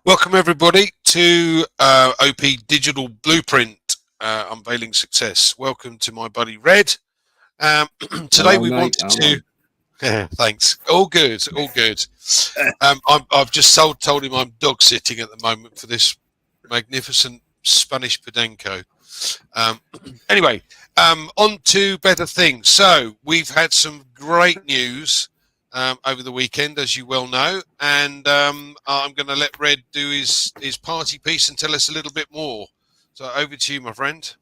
Welcome everybody to OP Digital Blueprint, Unveiling Success. Welcome to my buddy Red. Today Hello, we mate. wanted to... thanks. All good, all good. I've just told him I'm dog sitting at the moment for this magnificent Spanish Podenco. Anyway, on to better things. So we've had some great news over the weekend, as you well know, and I'm going to let Red do his party piece and tell us a little bit more. So over to you, my friend.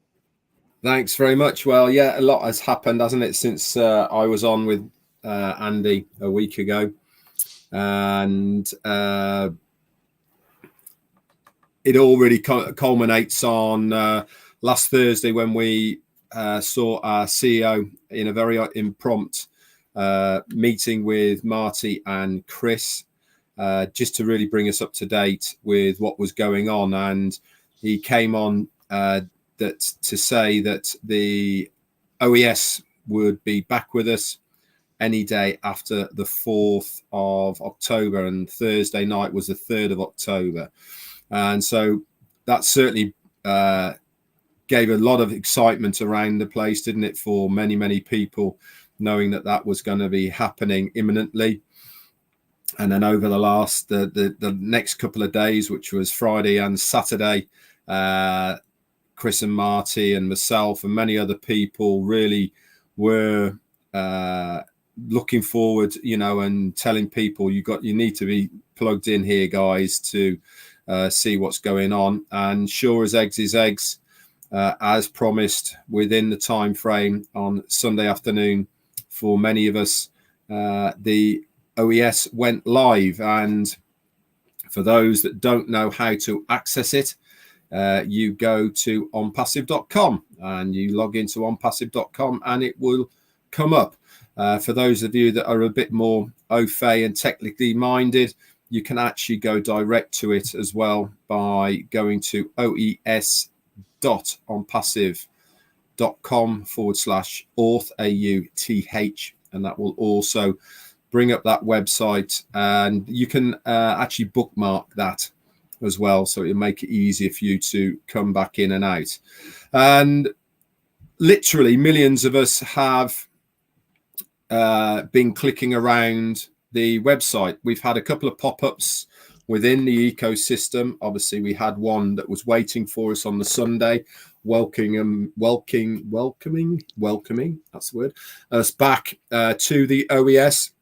Thanks very much. Well, yeah, a lot has happened, hasn't it, since I was on with Andy a week ago, and it all really culminates on last Thursday when we saw our CEO in a very impromptu meeting with Marty and Chris, just to really bring us up to date with what was going on. And he came on to say that the OES would be back with us any day after the 4th of October, and Thursday night was the 3rd of October. And so that certainly gave a lot of excitement around the place, didn't it, for many, many people, knowing that that was going to be happening imminently. And then over the next couple of days, which was Friday and Saturday, Chris and Marty and myself and many other people really were looking forward, and telling people you need to be plugged in here, guys, to see what's going on. And sure as eggs is eggs, as promised, within the time frame on Sunday afternoon, for many of us, the OES went live. And for those that don't know how to access it, you go to onpassive.com and you log into onpassive.com and it will come up. For those of you that are a bit more au fait and technically minded, you can actually go direct to it as well by going to oes.onpassive.com/auth, AUTH, and that will also bring up that website, and you can actually bookmark that as well, so it'll make it easier for you to come back in and out. And literally millions of us have been clicking around the website. We've had a couple of pop-ups within the ecosystem. Obviously, we had one that was waiting for us on the Sunday, welcoming, that's the word, us back to the OES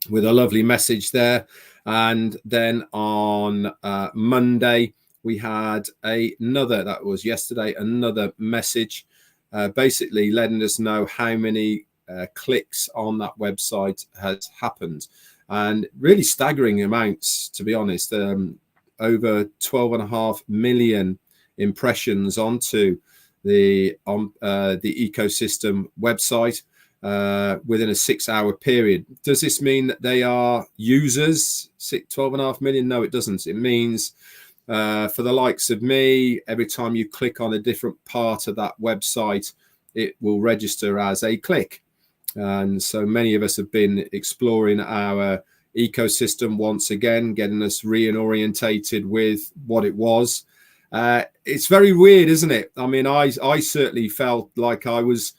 with a lovely message there. And then on Monday, we had that was yesterday, another message basically letting us know how many clicks on that website has happened. And really staggering amounts, to be honest. Over 12.5 million impressions onto the ecosystem website within a 6-hour period. Does this mean that they are users? 12.5 million? No, it doesn't. It means for the likes of me, every time you click on a different part of that website, it will register as a click. And so many of us have been exploring our ecosystem once again, getting us reorientated with what it was. It's very weird, isn't it? I mean, I certainly felt like I was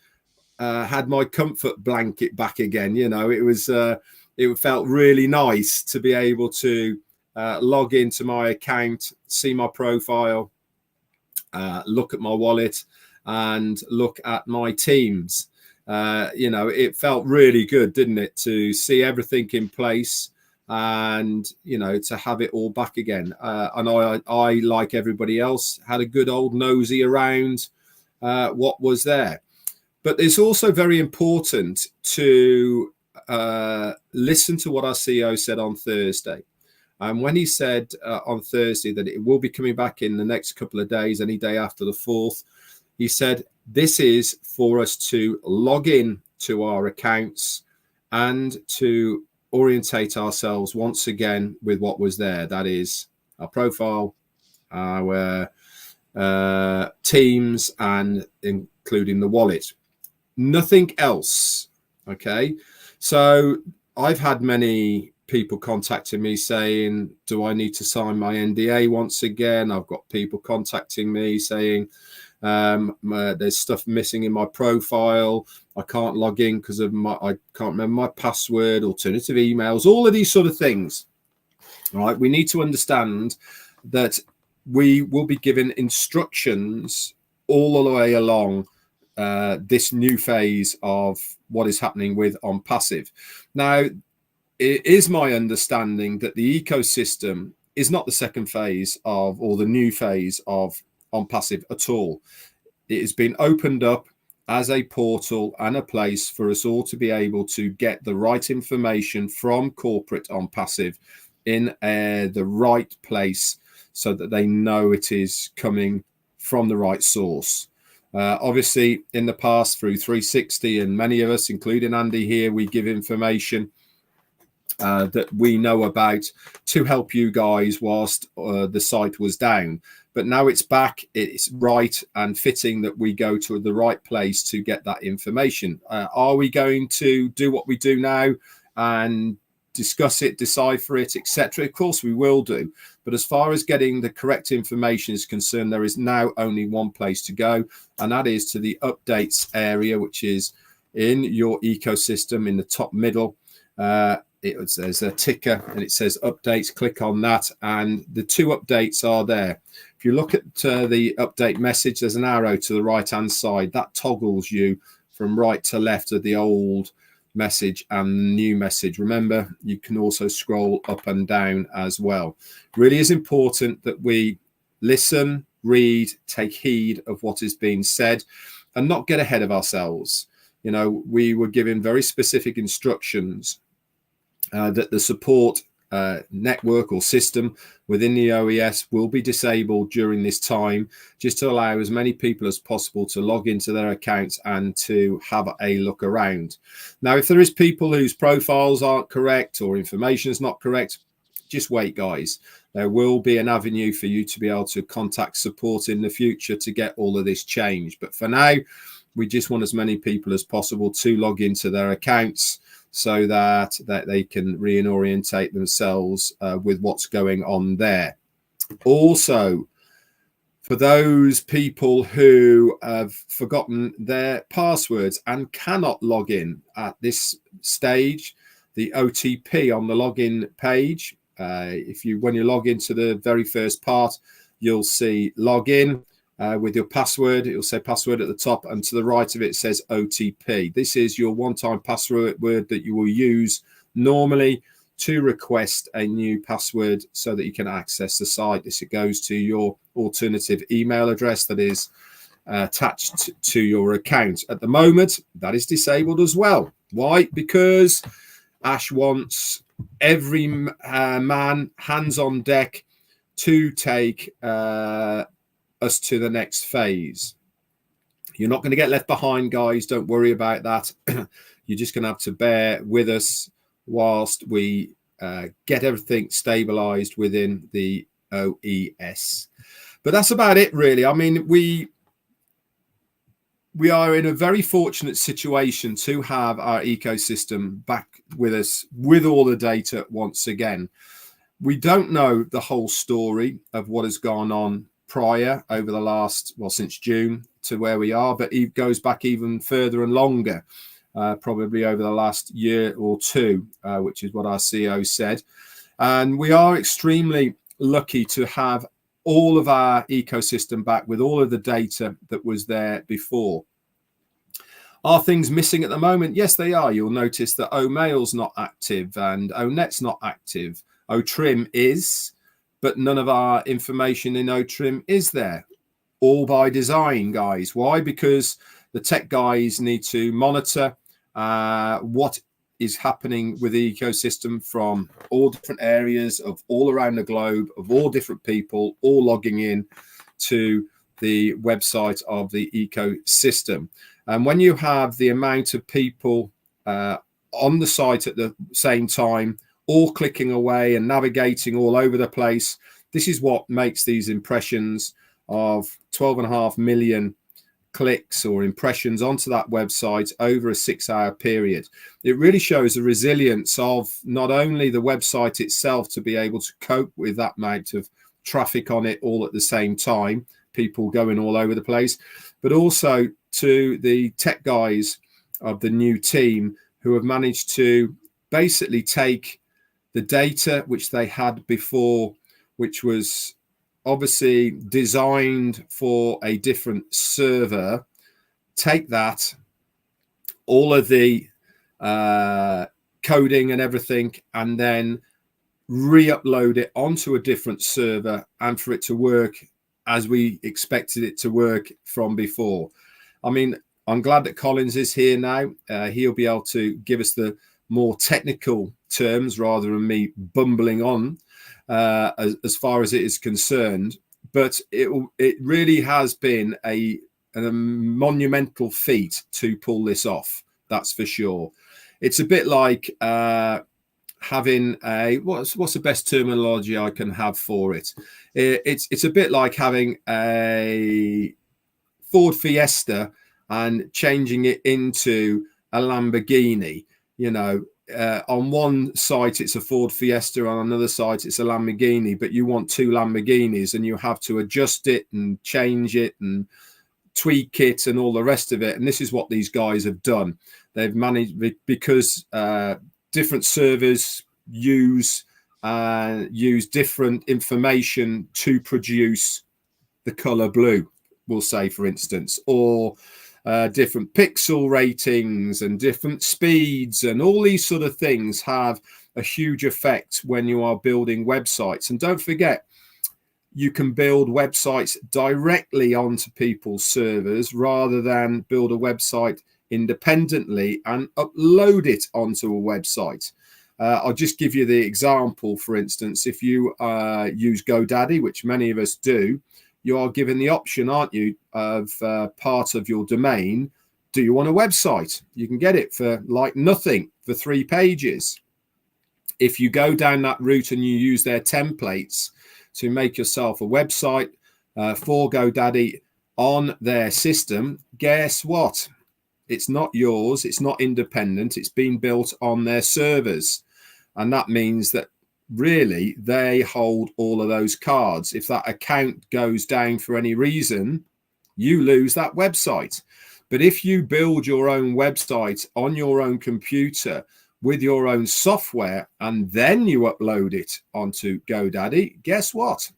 had my comfort blanket back again. It felt really nice to be able to log into my account, see my profile, look at my wallet, and look at my teams. It felt really good, didn't it, to see everything in place and, to have it all back again. And I, like everybody else, had a good old nosy around what was there. But it's also very important to listen to what our CEO said on Thursday. And when he said on Thursday that it will be coming back in the next couple of days, any day after the 4th, he said, this is for us to log in to our accounts and to orientate ourselves once again with what was there. That is our profile, our teams, and including the wallet. Nothing else. Okay. So I've had many people contacting me saying, do I need to sign my NDA once again? I've got people contacting me saying, there's stuff missing in my profile. I can't log in because of I can't remember my password, alternative emails, all of these sort of things. All right. We need to understand that we will be given instructions all the way along this new phase of what is happening with ONPASSIVE. Now, it is my understanding that the ecosystem is not the second phase of, or the new phase of ONPASSIVE at all. It has been opened up as a portal and a place for us all to be able to get the right information from corporate ONPASSIVE in the right place, so that they know it is coming from the right source. Obviously, in the past, through 360, and many of us, including Andy here, we give information that we know about to help you guys whilst the site was down. But now it's back. It's right and fitting that we go to the right place to get that information. Are we going to do what we do now and discuss it, decipher it, etc.? Of course we will do. But as far as getting the correct information is concerned, there is now only one place to go, and that is to the updates area, which is in your ecosystem in the top middle. There's a ticker and it says updates. Click on that, and the two updates are there. If you look at the update message, there's an arrow to the right hand side that toggles you from right to left of the old message and new message. Remember, you can also scroll up and down as well. Really is important that we listen, read, take heed of what is being said, and not get ahead of ourselves. You know, we were given very specific instructions that the support network or system within the OES will be disabled during this time, just to allow as many people as possible to log into their accounts and to have a look around. Now, if there is people whose profiles aren't correct or information is not correct, just wait, guys. There will be an avenue for you to be able to contact support in the future to get all of this changed. But for now, we just want as many people as possible to log into their accounts, so that they can reorientate themselves with what's going on there. Also, for those people who have forgotten their passwords and cannot log in at this stage, the OTP on the login page, when you log into the very first part, you'll see login. With your password, it will say password at the top, and to the right of it says OTP. This is your one-time password that you will use normally to request a new password so that you can access the site. This goes to your alternative email address that is attached to your account. At the moment, that is disabled as well. Why? Because Ash wants every man hands on deck to take us to the next phase. You're not going to get left behind, guys. Don't worry about that. You're just going to have to bear with us whilst we get everything stabilized within the OES. But that's about it, really. I mean, we are in a very fortunate situation to have our ecosystem back with us with all the data once again. We don't know the whole story of what has gone on prior over the last, well, since June to where we are, but it goes back even further and longer, probably over the last year or two, which is what our CEO said. And we are extremely lucky to have all of our ecosystem back with all of the data that was there before. Are things missing at the moment? Yes, they are. You'll notice that OMail's not active and ONet's not active. OTrim is, but none of our information in OTrim is there. All by design, guys. Why? Because the tech guys need to monitor what is happening with the ecosystem from all different areas of all around the globe, of all different people, all logging in to the website of the ecosystem. And when you have the amount of people on the site at the same time, all clicking away and navigating all over the place, this is what makes these impressions of 12.5 million clicks or impressions onto that website over a 6-hour period. It really shows the resilience of not only the website itself to be able to cope with that amount of traffic on it all at the same time, people going all over the place, but also to the tech guys of the new team who have managed to basically take the data which they had before, which was obviously designed for a different server, take that, all of the coding and everything, and then re-upload it onto a different server and for it to work as we expected it to work from before. I mean, I'm glad that Collins is here now. He'll be able to give us the more technical terms rather than me bumbling on as far as it is concerned. But it really has been a monumental feat to pull this off. That's for sure. It's a bit like having a what's the best terminology I can have for it? It's a bit like having a Ford Fiesta and changing it into a Lamborghini. You know, on one site it's a Ford Fiesta, on another site it's a Lamborghini, but you want two Lamborghinis and you have to adjust it and change it and tweak it and all the rest of it. And this is what these guys have done. They've managed, because different servers use different information to produce the color blue, we'll say, for instance, or different pixel ratings and different speeds, and all these sort of things have a huge effect when you are building websites. And don't forget, you can build websites directly onto people's servers rather than build a website independently and upload it onto a website. I'll just give you the example. For instance, if you use GoDaddy, which many of us do, you are given the option, aren't you, of part of your domain. Do you want a website? You can get it for like nothing, for 3 pages. If you go down that route and you use their templates to make yourself a website for GoDaddy on their system, guess what? It's not yours. It's not independent. It's been built on their servers. And that means that really they hold all of those cards. If that account goes down for any reason, you lose that website. But if you build your own website on your own computer with your own software and then you upload it onto GoDaddy, guess what?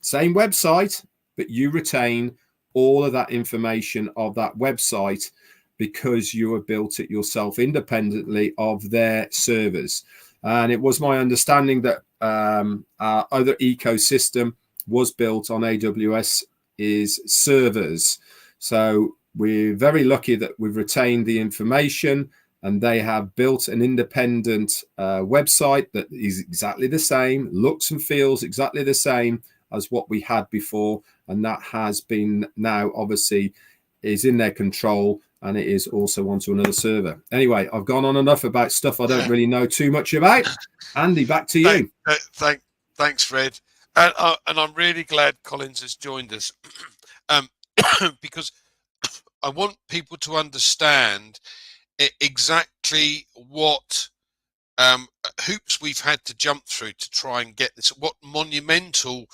Same website, but you retain all of that information of that website because you have built it yourself independently of their servers. And it was my understanding that our other ecosystem was built on AWS's servers. So we're very lucky that we've retained the information, and they have built an independent website that is exactly the same, looks and feels exactly the same as what we had before. And that has been now obviously is in their control, and it is also onto another server. Anyway, I've gone on enough about stuff I don't really know too much about. Andy, back to you. Thanks, Fred. And I'm really glad Collins has joined us because I want people to understand exactly what hoops we've had to jump through to try and get this, what monumental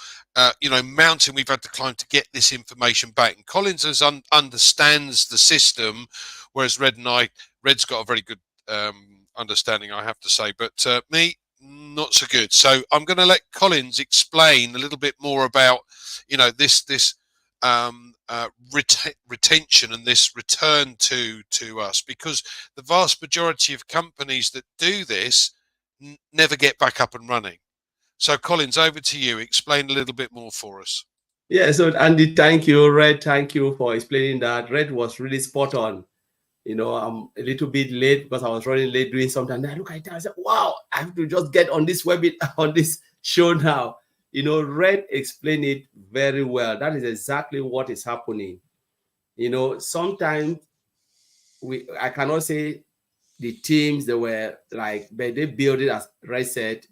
mountain we've had to climb to get this information back. And Collins understands the system, whereas Red's got a very good understanding, I have to say, but me, not so good. So I'm going to let Collins explain a little bit more about this retention and this return to us, because the vast majority of companies that do this never get back up and running. So Collins, over to you. Explain a little bit more for us. Yeah, so Andy, thank you. Red, thank you for explaining that. Red was really spot on. I'm a little bit late because I was running late doing something. And I look at it and I said, wow, I have to just get on this on this show now. Red explained it very well. That is exactly what is happening. Sometimes I cannot say the teams they were like, but they build it, as Red said,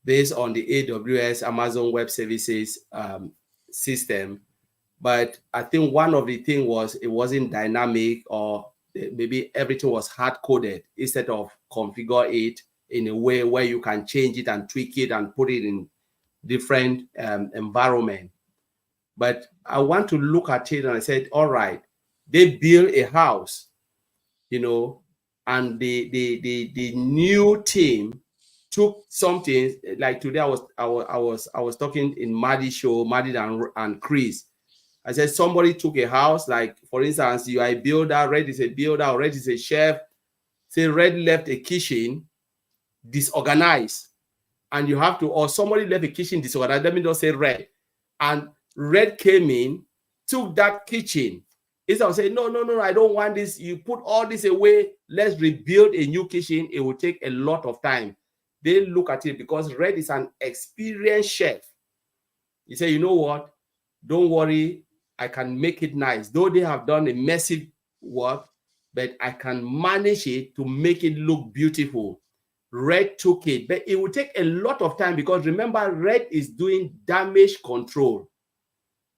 based on the AWS, Amazon Web Services system. But I think one of the things was it wasn't dynamic, or maybe everything was hard coded instead of configure it in a way where you can change it and tweak it and put it in different environment. But I want to look at it and I said, all right, they build a house, you know, and the new team took something like today. I was talking in Maddie's show, Maddie and Chris. I said somebody took a house, like for instance, you are a builder, Red is a builder, Red is a chef. Say Red left a kitchen disorganized, and you have to, or somebody left a kitchen disorganized. Let me just say Red, and Red came in, took that kitchen. Instead of saying, no, I don't want this. You put all this away. Let's rebuild a new kitchen. It will take a lot of time. They look at it because Red is an experienced chef. He said, you know what? Don't worry. I can make it nice. Though they have done a massive work, but I can manage it to make it look beautiful. Red took it, but it will take a lot of time because remember, Red is doing damage control.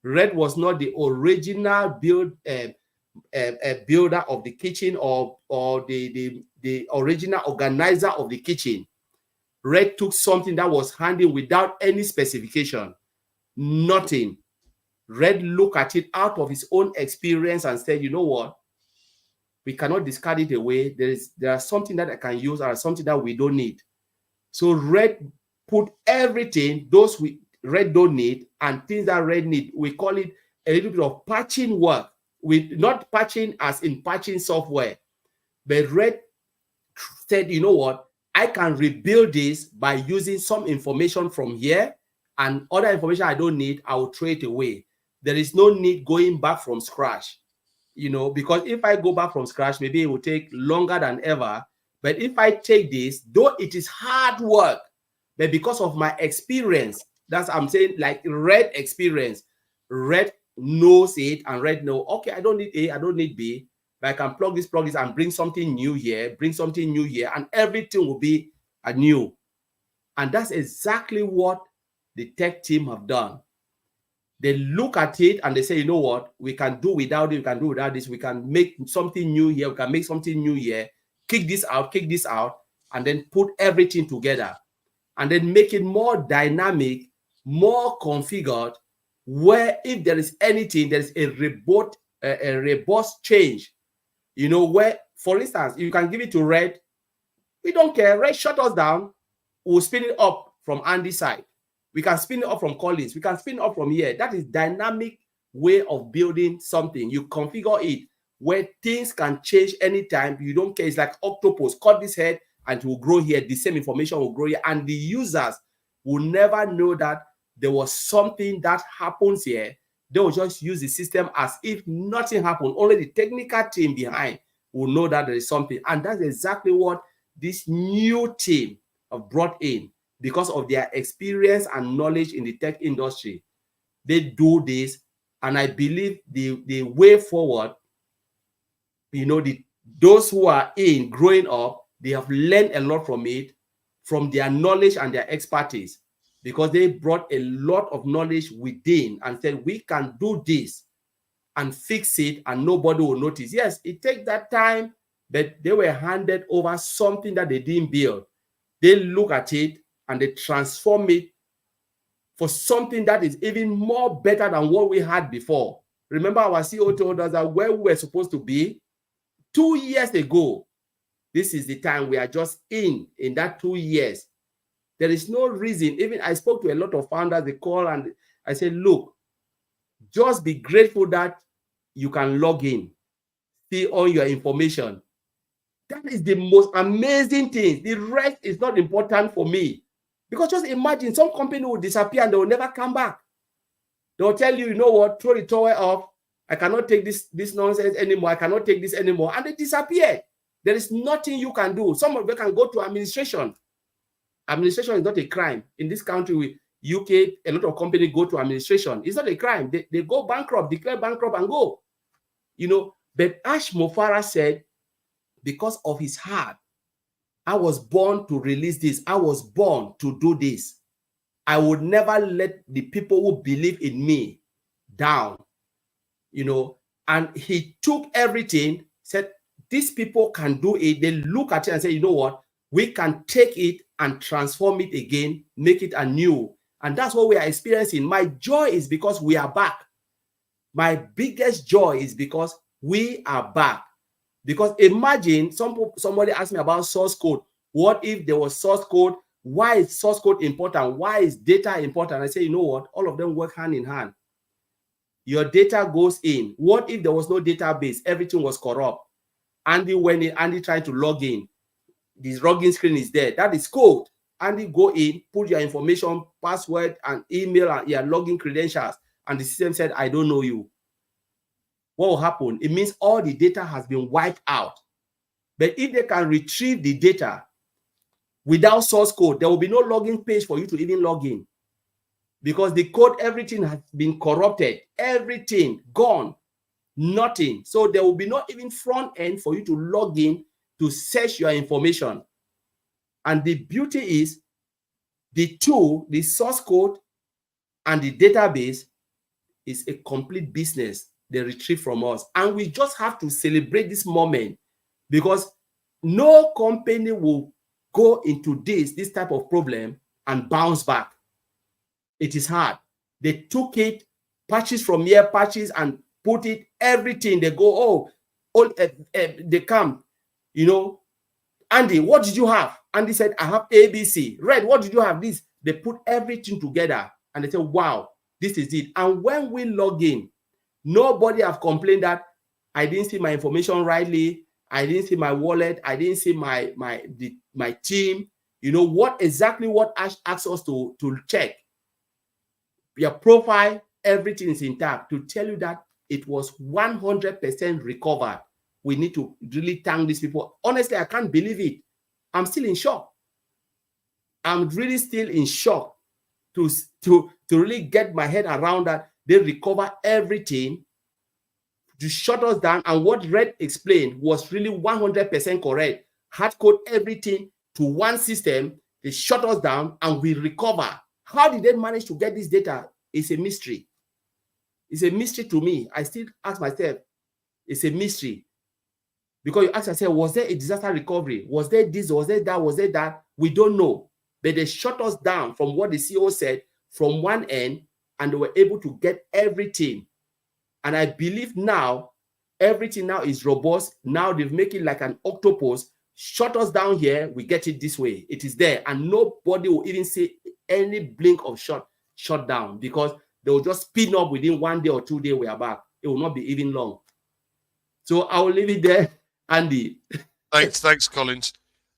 Red was not the original builder of the kitchen or the original organizer of the kitchen. Red took something that was handled without any specification, nothing. Red looked at it out of his own experience and said, you know what? We cannot discard it away. There are something that I can use or something that we don't need. So Red put everything, those Red don't need and things that Red need. We call it a little bit of patching work. Not patching as in patching software, but Red said, you know what? I can rebuild this by using some information from here, and other information I don't need, I will throw it away. There is no need going back from scratch, you know, because if I go back from scratch, maybe it will take longer than ever. But if I take this, though it is hard work, but because of my experience, that's I'm saying, like Red experience, Red knows it, and Red know, okay, I don't need A, I don't need B, but I can plug this and bring something new here, and everything will be anew. And that's exactly what the tech team have done. They look at it and they say, you know what, we can do without it, we can do without this, we can make something new here, we can make something new here, kick this out, and then put everything together, and then make it more dynamic, more configured, where if there is anything, there is a robust change, you know, where, for instance, you can give it to Red, we don't care, Red shut us down, we'll spin it up from Andy's side. We can spin it up from Collins. We can spin it up from here. That is dynamic way of building something. You configure it where things can change anytime. You don't care. It's like octopus. Cut this head and it will grow here. The same information will grow here. And the users will never know that there was something that happens here. They will just use the system as if nothing happened. Only the technical team behind will know that there is something. And that's exactly what this new team have brought in. Because of their experience and knowledge in the tech industry, they do this, and I believe the way forward, you know, those who are in growing up, they have learned a lot from it, from their knowledge and their expertise, because they brought a lot of knowledge within and said, we can do this and fix it, and nobody will notice. Yes, it takes that time, but they were handed over something that they didn't build. They look at it and they transform it for something that is even more better than what we had before. Remember, our CEO told us that where we were supposed to be 2 years ago, this is the time we are just in that 2 years. There is no reason. Even I spoke to a lot of founders, they call and I said, look, just be grateful that you can log in, see all your information. That is the most amazing thing. The rest is not important for me. Because just imagine some company will disappear and they will never come back. They will tell you, you know what, throw the towel off. I cannot take this nonsense anymore. I cannot take this anymore. And they disappear. There is nothing you can do. Some of them can go to administration. Administration is not a crime. In this country, with UK, a lot of companies go to administration. It's not a crime. They go bankrupt, declare bankrupt and go. You know, but Ash Mofara said, because of his heart, I was born to release this. I was born to do this. I would never let the people who believe in me down. you know, and he took everything, said, these people can do it. They look at it and say, you know what, we can take it and transform it again, make it anew. And that's what we are experiencing. My joy is because we are back. My biggest joy is because we are back. Because imagine somebody asked me about source code. What if there was source code? Why is source code important? Why is data important? I say, you know what? All of them work hand in hand. Your data goes in. What if there was no database? Everything was corrupt. Andy tried to log in. This login screen is there. That is code. Andy go in, put your information, password, and email, and your login credentials. And the system said, I don't know you. What will happen? It means all the data has been wiped out. But if they can retrieve the data without source code, there will be no login page for you to even log in. Because the code, everything has been corrupted. Everything gone. Nothing. So there will be not even front end for you to log in to search your information. And the beauty is the two, the source code and the database, is a complete business they retrieve from us. And we just have to celebrate this moment, because no company will go into this type of problem and bounce back. It is hard. They took it, patches from here, patches, and put it, everything. They go, they come, you know, Andy, what did you have? Andy said, I have ABC. Red, what did you have? This. They put everything together and they say, wow, this is it. And when we log in, nobody have complained that I didn't see my information rightly. I didn't see my wallet. I didn't see my team. You know what asks us to check. Your profile, everything is intact, to tell you that it was 100% recovered. We need to really thank these people. Honestly, I can't believe it. I'm still in shock. I'm really still in shock to really get my head around that they recover everything to shut us down. And what Red explained was really 100% correct. Hard code everything to one system, they shut us down and we recover. How did they manage to get this data? It's a mystery. It's a mystery to me. I still ask myself, it's a mystery. Because you ask yourself, was there a disaster recovery? Was there this? Was there that? Was there that? We don't know. But they shut us down from what the CEO said from one end, and they were able to get everything. And I believe now, everything now is robust. Now they've made it like an octopus. Shut us down here, we get it this way. It is there. And nobody will even say any blink of shut down, because they will just spin up within 1 day or 2 days, we are back. It will not be even long. So I will leave it there, Andy. Thanks, Collins.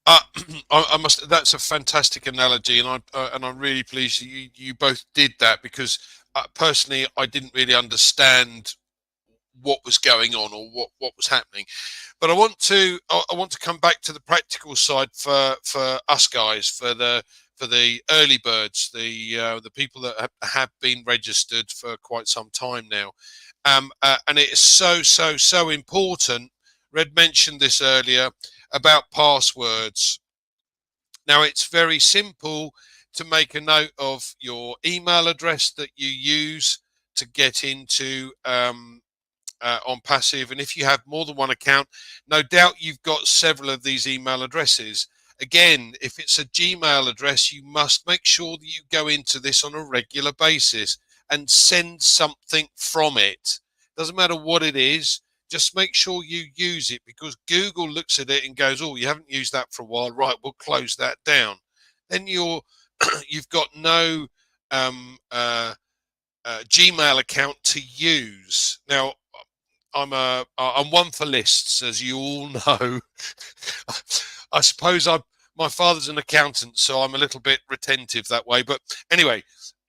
I must. That's a fantastic analogy, and I'm really pleased you both did that, because personally I didn't really understand what was going on or what was happening. But I want to come back to the practical side for us guys, for the early birds, the people that have been registered for quite some time now, and it is so important. Red mentioned this earlier about passwords. Now, it's very simple to make a note of your email address that you use to get into ONPASSIVE. And if you have more than one account, no doubt you've got several of these email addresses. Again, if it's a Gmail address, you must make sure that you go into this on a regular basis and send something from it. Doesn't matter what it is. Just make sure you use it, because Google looks at it and goes, oh, you haven't used that for a while. Right, we'll close that down. Then you've got no Gmail account to use. Now, I'm one for lists, as you all know. I suppose my father's an accountant, so I'm a little bit retentive that way. But anyway,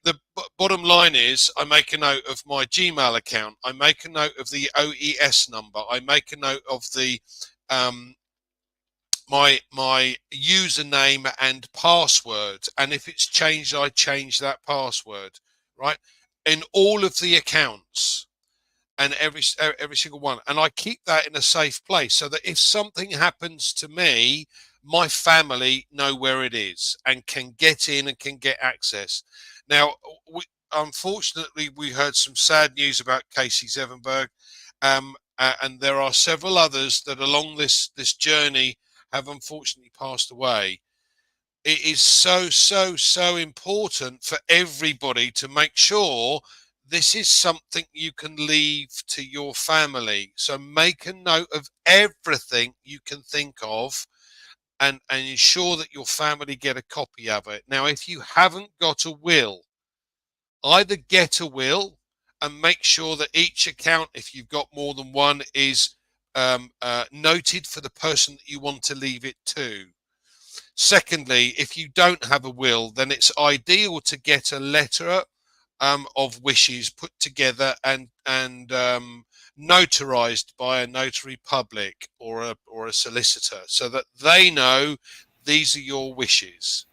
the bottom line is, I make a note of my Gmail account. I make a note of the OES number. I make a note of the my username and password. And if it's changed, I change that password. Right, in all of the accounts, and every single one. And I keep that in a safe place, so that if something happens to me, my family know where it is and can get in and can get access. Now, unfortunately, we heard some sad news about Casey Zevenberg, and there are several others that along this journey have unfortunately passed away. It is so important for everybody to make sure this is something you can leave to your family. So make a note of everything you can think of, and ensure that your family get a copy of it. Now, if you haven't got a will, either get a will and make sure that each account, if you've got more than one, is noted for the person that you want to leave it to. Secondly, if you don't have a will, then it's ideal to get a letter of wishes put together and notarized by a notary public or a solicitor, so that they know these are your wishes.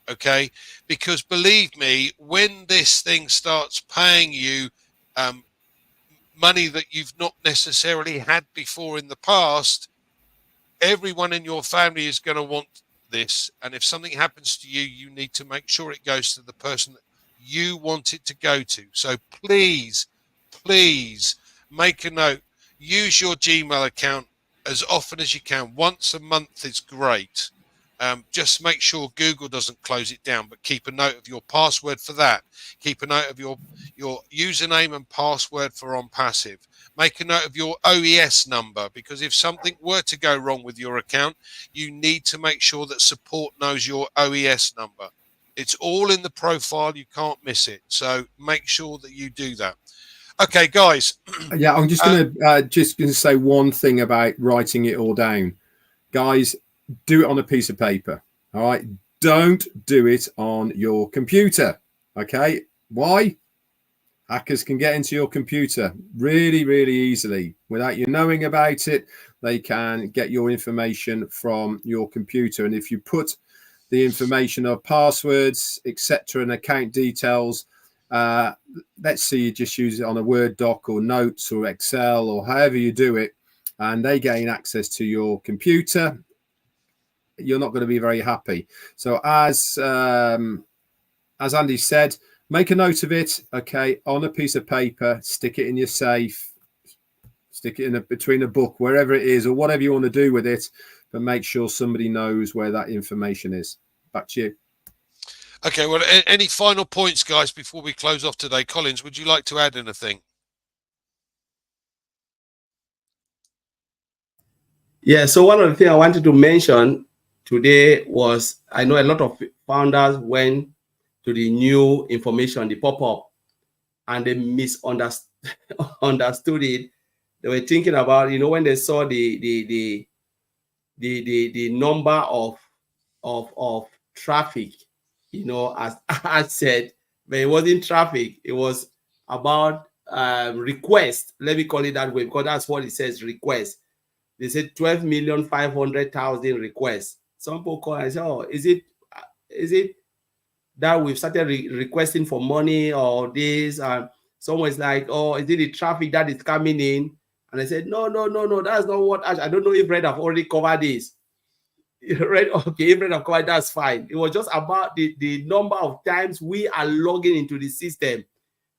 Okay, because believe me, when this thing starts paying you money that you've not necessarily had before in the past, everyone in your family is going to want this, and if something happens to you, you need to make sure it goes to the person that you want it to go to. So please make a note. Use your Gmail account as often as you can. Once a month is great. Just make sure Google doesn't close it down, but keep a note of your password for that. Keep a note of your username and password for ONPASSIVE. Make a note of your OES number, because if something were to go wrong with your account, you need to make sure that support knows your OES number. It's all in the profile. You can't miss it. So make sure that you do that. Okay, guys. Yeah, I'm just gonna say one thing about writing it all down. Guys, do it on a piece of paper. All right. Don't do it on your computer. Okay. Why? Hackers can get into your computer really, really easily without you knowing about it. They can get your information from your computer. And if you put the information of passwords, etc., and account details, let's say you just use it on a Word doc or notes or Excel or however you do it, and they gain access to your computer, you're not going to be very happy. So as Andy said, make a note of it, okay, on a piece of paper, stick it in your safe, stick it between a book, wherever it is, or whatever you want to do with it, but make sure somebody knows where that information is. Back to you. Okay, well, any final points, guys, before we close off today? Collins, would you like to add anything? Yeah, so one of the things I wanted to mention today was, I know a lot of founders went to the new information, the pop-up, and they misunderstood it. They were thinking about, when they saw the number of traffic, as I said, but it wasn't traffic. It was about request. Let me call it that way, because that's what it says, request. They said 12,500,000 requests. Some people call and say, oh, is it that we've started requesting for money or this? And someone's like, oh, is it the traffic that is coming in? And I said, no, that's not what. I don't know if Red have already covered this. Red, okay, if Red have covered, that's fine. It was just about the number of times we are logging into the system.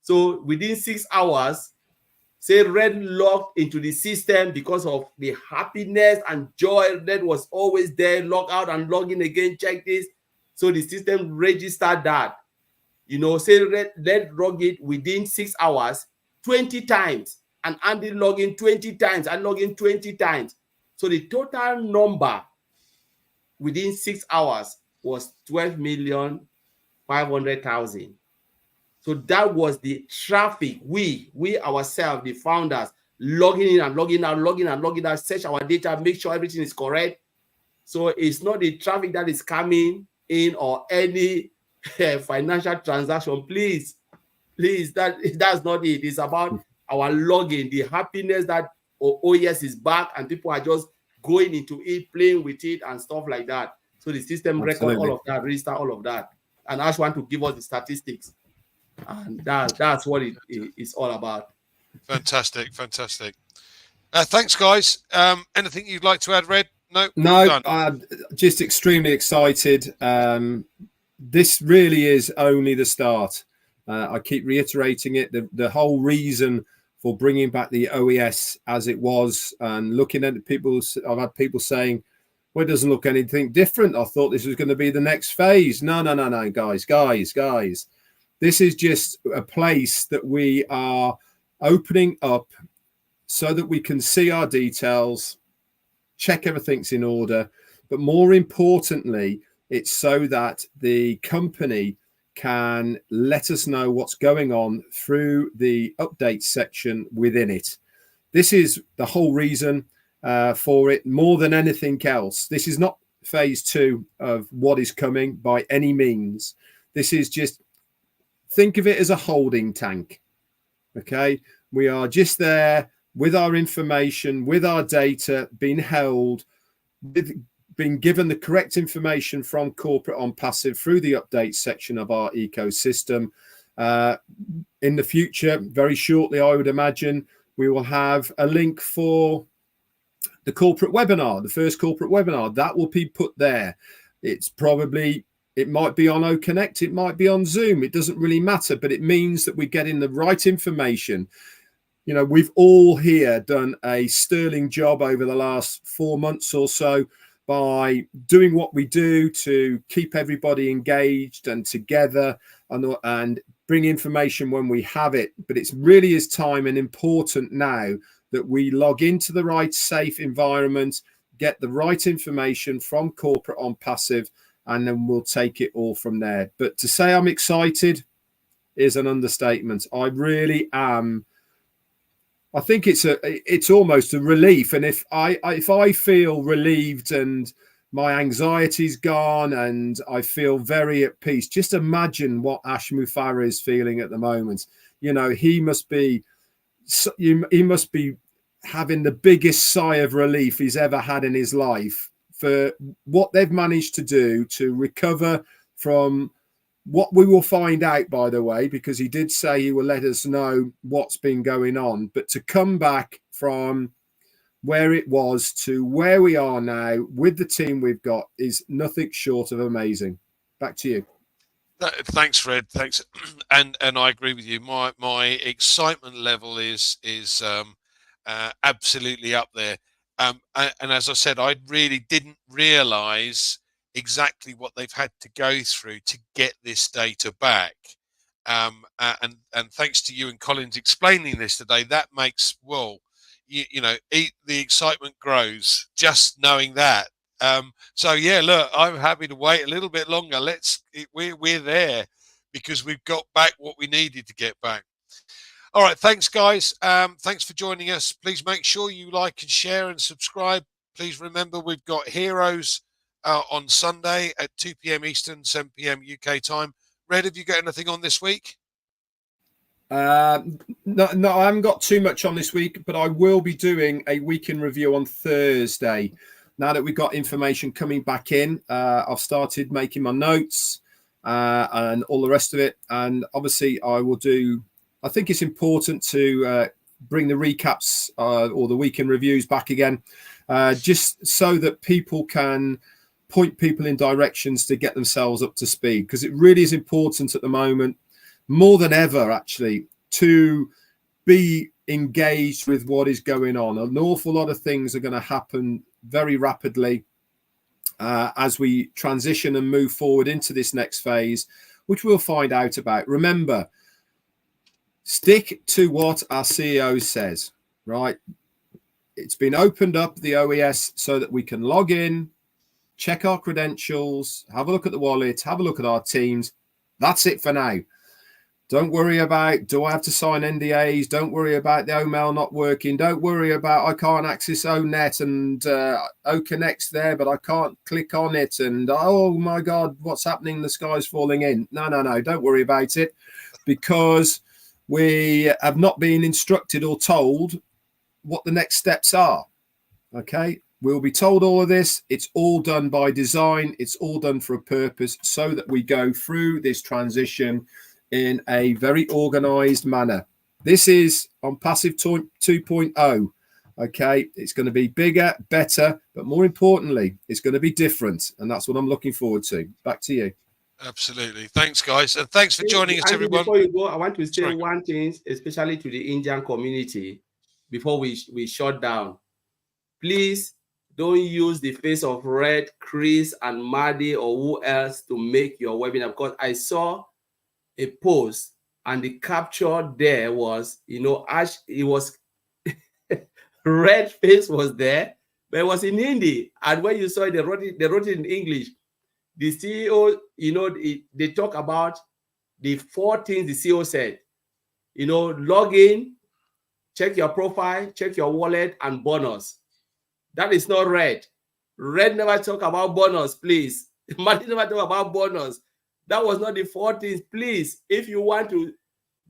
So within 6 hours, say Red logged into the system because of the happiness and joy that was always there, log out and log in again, check this. So the system registered that. Say Red log it within 6 hours 20 times, and Andy log in 20 times, and log in 20 times. So the total number within 6 hours was 12,500,000. So that was the traffic. We ourselves, the founders, logging in and logging out, logging and logging out, search our data, make sure everything is correct. So it's not the traffic that is coming in or any financial transaction. Please, that's not it. It's about our login, the happiness that OES is back and people are just going into it, playing with it and stuff like that. So the system record all of that, register all of that. And I just want to give us the statistics. And that's what it is all about. Fantastic. Thanks, guys. Anything you'd like to add, Red? No, just extremely excited. This really is only the start. I keep reiterating it. The whole reason for bringing back the OES as it was, and looking at people, I've had people saying, well, it doesn't look anything different. I thought this was going to be the next phase. No, guys. This is just a place that we are opening up so that we can see our details, check everything's in order. But more importantly, it's so that the company can let us know what's going on through the update section within it. This is the whole reason for it, more than anything else. This is not phase 2 of what is coming by any means. This is just, think of it as a holding tank. Okay, we are just there with our information, with our data being held, with being given the correct information from corporate ONPASSIVE through the update section of our ecosystem. In the future, very shortly, I would imagine, we will have a link for the corporate webinar, the first corporate webinar. That will be put there. It's probably, it might be on OConnect, it might be on Zoom. It doesn't really matter, but it means that we're getting the right information. You know, we've all here done a sterling job over the last 4 months or so by doing what we do to keep everybody engaged and together and bring information when we have it. But it really is time and important now that we log into the right safe environment, get the right information from corporate ONPASSIVE, and then we'll take it all from there. But to say I'm excited is an understatement. I really am. I think it's almost a relief. And if I feel relieved and my anxiety's gone and I feel very at peace, just imagine what Ash Mufareh is feeling at the moment. You know, he must be having the biggest sigh of relief he's ever had in his life for what they've managed to do to recover from what we will find out, by the way, because he did say he will let us know what's been going on. But to come back from where it was to where we are now with the team we've got is nothing short of amazing. Back to you. Thanks, Fred. Thanks, and I agree with you. My excitement level is absolutely up there. And as I said, I really didn't realise exactly what they've had to go through to get this data back. And thanks to you and Collins explaining this today, that makes, well, you know, the excitement grows just knowing that. So yeah, look, I'm happy to wait a little bit longer. We're there because we've got back what we needed to get back. All right, thanks guys. Thanks for joining us. Please make sure you like and share and subscribe. Please remember we've got Heroes on Sunday at 2 p.m. Eastern, 7 p.m. UK time. Red, have you got anything on this week? No, I haven't got too much on this week, but I will be doing a week in review on Thursday. Now that we've got information coming back in, I've started making my notes and all the rest of it. And obviously I will do, I think it's important to bring the recaps or the week in reviews back again, just so that people can point people in directions to get themselves up to speed, because it really is important at the moment, more than ever actually, to be engaged with what is going on. An awful lot of things are going to happen very rapidly as we transition and move forward into this next phase, which we'll find out about. Remember, stick to what our CEO says, right? It's been opened up, the OES, so that we can log in, check our credentials, have a look at the wallet, have a look at our teams. That's it for now. Don't worry about, do I have to sign NDAs? Don't worry about the OML not working. Don't worry about, I can't access ONET and OConnect's there, but I can't click on it. And, oh my God, what's happening? The sky's falling in. No. Don't worry about it, because we have not been instructed or told what the next steps are. Okay. We'll be told all of this. It's all done by design. It's all done for a purpose, so that we go through this transition in a very organized manner. This is ONPASSIVE 2.0. Okay, it's going to be bigger, better, but more importantly, it's going to be different. And that's what I'm looking forward to. Back to you. Absolutely. Thanks, guys, and thanks for joining us, Andy, everyone. before you go, I want to say Sorry. one thing, especially to the Indian community, before we shut down. Please don't use the face of Red, Chris, and Maddy or who else to make your webinar, because I saw a post and the capture there was, Ash, it was Red face was there, but it was in Hindi. And when you saw it, they wrote it in English. The CEO, they talk about the 4 things the CEO said. Log in, check your profile, check your wallet, and bonus. That is not Red. Red never talk about bonus, please. Martin never talk about bonus. That was not the 4 things. Please, if you want to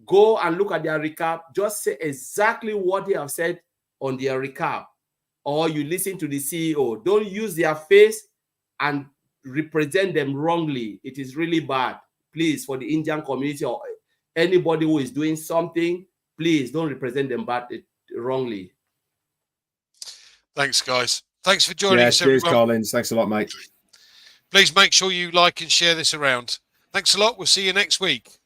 go and look at their recap, just say exactly what they have said on their recap, or you listen to the CEO. Don't use their face and represent them wrongly. It is really bad. Please, for the Indian community or anybody who is doing something, please don't represent them wrongly. Thanks, guys. Thanks for joining us, cheers, everyone. Collins. Thanks a lot, mate. Please make sure you like and share this around. Thanks a lot. We'll see you next week.